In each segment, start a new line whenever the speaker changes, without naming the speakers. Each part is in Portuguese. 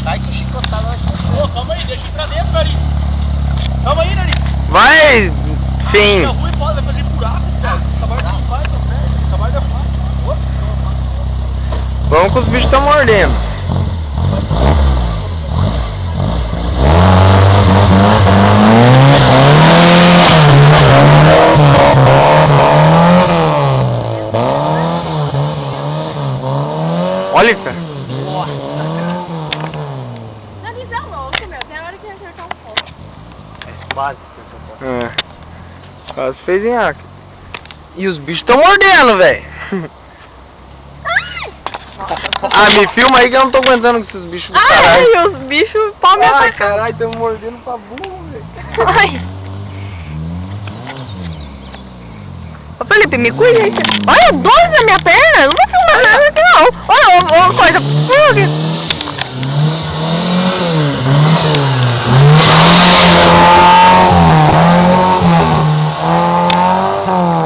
Sai que o chicotado vai ser. Ô, calma aí, deixa eu ir pra dentro, Nari. Calma aí, Nari.
Vai, sim.
Fica ruim, pode, vai fazer buraco, cara. Acabar de faz, acabar de faz.
Vamos que os bichos estão mordendo. Olha, cara.
Nossa,
Na visão louca, meu. Tem hora que vai acertar um pouco.
é básico.
Quase fez em arco. E os bichos estão mordendo, velho. Ah, me filma aí que eu não tô aguentando com esses bichos do caralho.
Ai, os bichos pau me
Ai,
atacar.
caralho, estão mordendo pra burro, velho.
Ai. Ô Felipe, me cuida aí. Olha, dois na minha perna. Eu não vou filmar nada aqui não. Olha, uma coisa.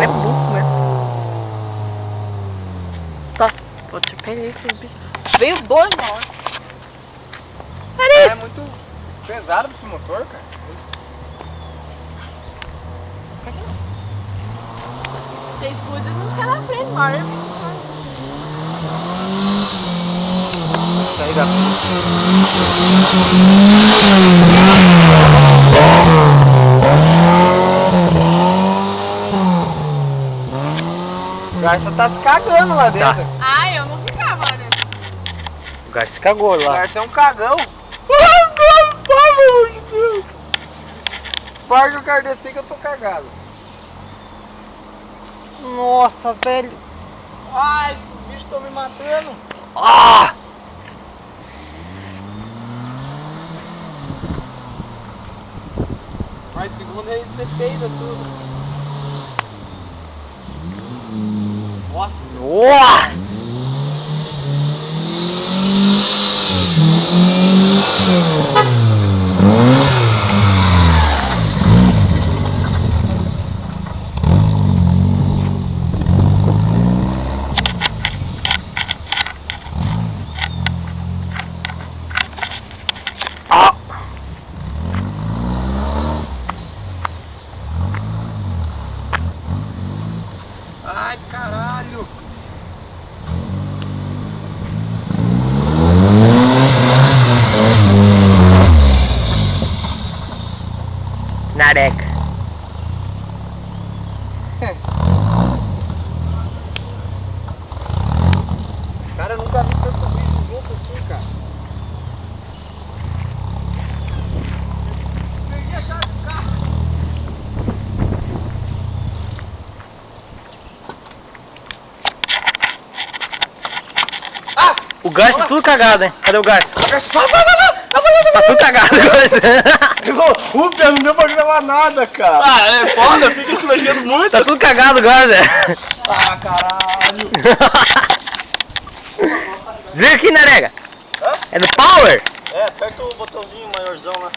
É burro, né? Tá, vou te pegar aqui os bichos. Veio dois na hora.
É muito pesado pra esse motor, cara.
Vocês cuidam de não ficar na frente, mano.
Sair da O Garça tá se cagando lá dentro.
Ai, eu não ficava, né?
O Garça se cagou
O
lá.
Garça é um cagão.
Pelo amor de Deus. Para que eu quero descer que eu tô cagado. Nossa, velho. Ai, esses bichos estão me matando. Ah! Mas segundo eles peida tudo. Nossa. Nossa! Ai, caralho! Nareca. Cara, eu nunca vi tanto bicho junto assim, cara. Perdi a chave do carro. O Garça tá tudo cagado, hein? Cadê o Garça? Tá tudo cagado, Garça.
Upa, não deu pra gravar nada, cara. Ah, é foda, fica se mexendo muito.
Tá tudo cagado, Garça.
Ah, caralho.
Vem aqui, Narega.
Hã?
É do Power?
É, aperta o botãozinho maiorzão lá.